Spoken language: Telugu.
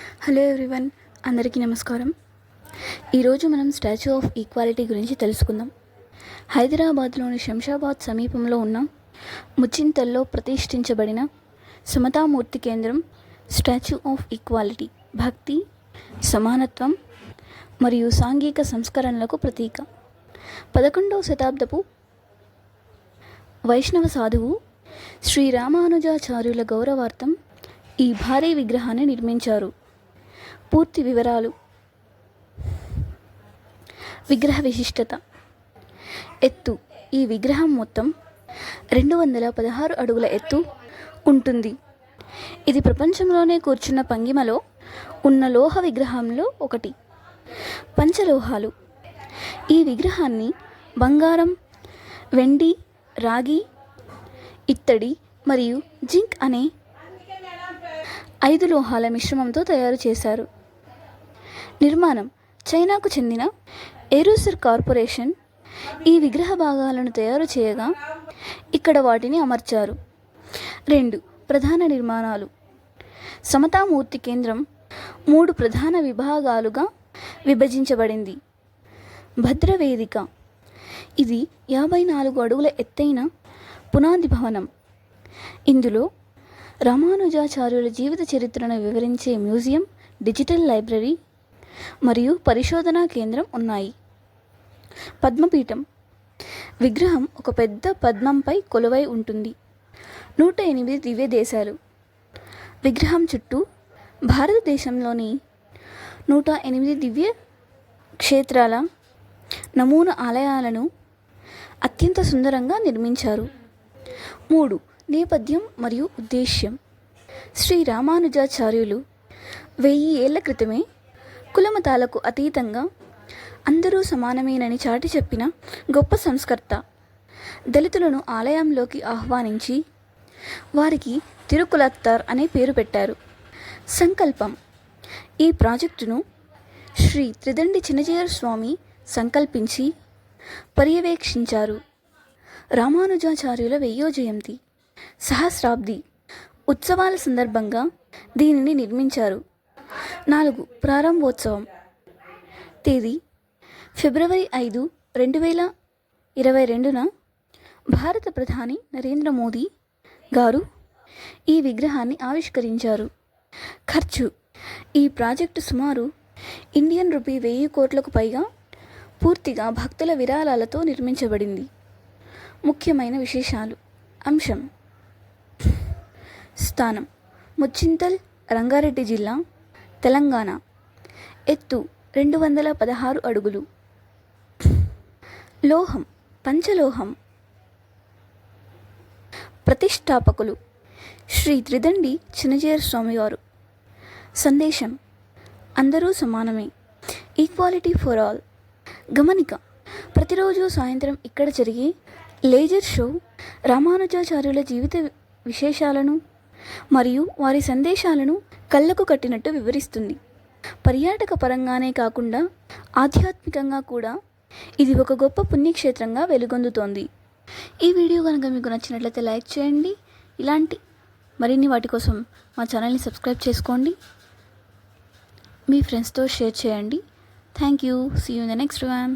హలో ఎవ్రీవన్, అందరికీ నమస్కారం. ఈరోజు మనం స్టాచ్యూ ఆఫ్ ఈక్వాలిటీ గురించి తెలుసుకుందాం. హైదరాబాద్లోని శంషాబాద్ సమీపంలో ఉన్న ముచ్చింతల్లో ప్రతిష్ఠించబడిన సమతామూర్తి కేంద్రం స్టాచ్యూ ఆఫ్ ఈక్వాలిటీ భక్తి, సమానత్వం మరియు సాంఘిక సంస్కరణలకు ప్రతీక. 11వ శతాబ్దపు వైష్ణవ సాధువు శ్రీ రామానుజాచార్యుల గౌరవార్థం ఈ భారీ విగ్రహాన్ని నిర్మించారు. పూర్తి వివరాలు. విగ్రహ విశిష్టత. ఎత్తు. ఈ విగ్రహం మొత్తం 216 అడుగుల ఎత్తు ఉంటుంది. ఇది ప్రపంచంలోనే కూర్చున్న భంగిమలో ఉన్న లోహ విగ్రహంలో ఒకటి. పంచలోహాలు. ఈ విగ్రహాన్ని బంగారం, వెండి, రాగి, ఇత్తడి మరియు జింక్ అనే 5 లోహాల మిశ్రమంతో తయారు చేశారు. నిర్మాణం. చైనాకు చెందిన ఏరుసర్ కార్పొరేషన్ ఈ విగ్రహ భాగాలను తయారు చేయగా ఇక్కడ వాటిని అమర్చారు. 2 ప్రధాన నిర్మాణాలు. సమతామూర్తి కేంద్రం 3 ప్రధాన విభాగాలుగా విభజించబడింది. భద్రవేదిక. ఇది 54 అడుగుల ఎత్తైన పునాది భవనం. ఇందులో రామానుజాచార్యుల జీవిత చరిత్రను వివరించే మ్యూజియం, డిజిటల్ లైబ్రరీ మరియు పరిశోధనా కేంద్రం ఉన్నాయి. పద్మపీఠం. విగ్రహం ఒక పెద్ద పద్మంపై కొలువై ఉంటుంది. 108 దివ్య దేశాలు. విగ్రహం చుట్టూ భారతదేశంలోని 108 దివ్య క్షేత్రాల నమూనా ఆలయాలను అత్యంత సుందరంగా నిర్మించారు. 3 నేపథ్యం మరియు ఉద్దేశ్యం. శ్రీ రామానుజాచార్యులు 1000 ఏళ్ల క్రితమే కులమతాలకు అతీతంగా అందరూ సమానమేనని చాటి చెప్పిన గొప్ప సంస్కర్త. దళితులను ఆలయంలోకి ఆహ్వానించి వారికి తిరుకులత్తార్ అనే పేరు పెట్టారు. సంకల్పం. ఈ ప్రాజెక్టును శ్రీ త్రిదండి చిన్నజీయర్ స్వామి సంకల్పించి పర్యవేక్షించారు. రామానుజాచార్యుల 1000వ జయంతి, సహస్రాబ్ది ఉత్సవాల సందర్భంగా దీనిని నిర్మించారు. 4 ప్రారంభోత్సవం. తేదీ ఫిబ్రవరి 5, 2022న భారత ప్రధాని నరేంద్ర మోదీ గారు ఈ విగ్రహాన్ని ఆవిష్కరించారు. ఖర్చు. ఈ ప్రాజెక్టు సుమారు ఇండియన్ రూపీ 1000 కోట్లకు పైగా పూర్తిగా భక్తుల విరాళాలతో నిర్మించబడింది. ముఖ్యమైన విశేషాలు. అంశం. స్థానం. ముచ్చింతల్, రంగారెడ్డి జిల్లా, తెలంగాణ. ఎత్తు 216 అడుగులు. లోహం పంచలోహం. ప్రతిష్టాపకులు శ్రీ త్రిదండి చిన్నజీయర్ స్వామివారు. సందేశం. అందరూ సమానమే. Equality for all. గమనిక. ప్రతిరోజు సాయంత్రం ఇక్కడ జరిగే లేజర్ షో రామానుజాచార్యుల జీవిత విశేషాలను మరియు వారి సందేశాలను కళ్ళకు కట్టినట్టు వివరిస్తుంది. పర్యాటక పరంగానే కాకుండా ఆధ్యాత్మికంగా కూడా ఇది ఒక గొప్ప పుణ్యక్షేత్రంగా వెలుగొందుతోంది. ఈ వీడియో కనుక మీకు నచ్చినట్లయితే లైక్ చేయండి. ఇలాంటి మరిన్ని వాటి కోసం మా ఛానల్ని సబ్స్క్రైబ్ చేసుకోండి. మీ ఫ్రెండ్స్తో షేర్ చేయండి. Thank you. See you in the next one.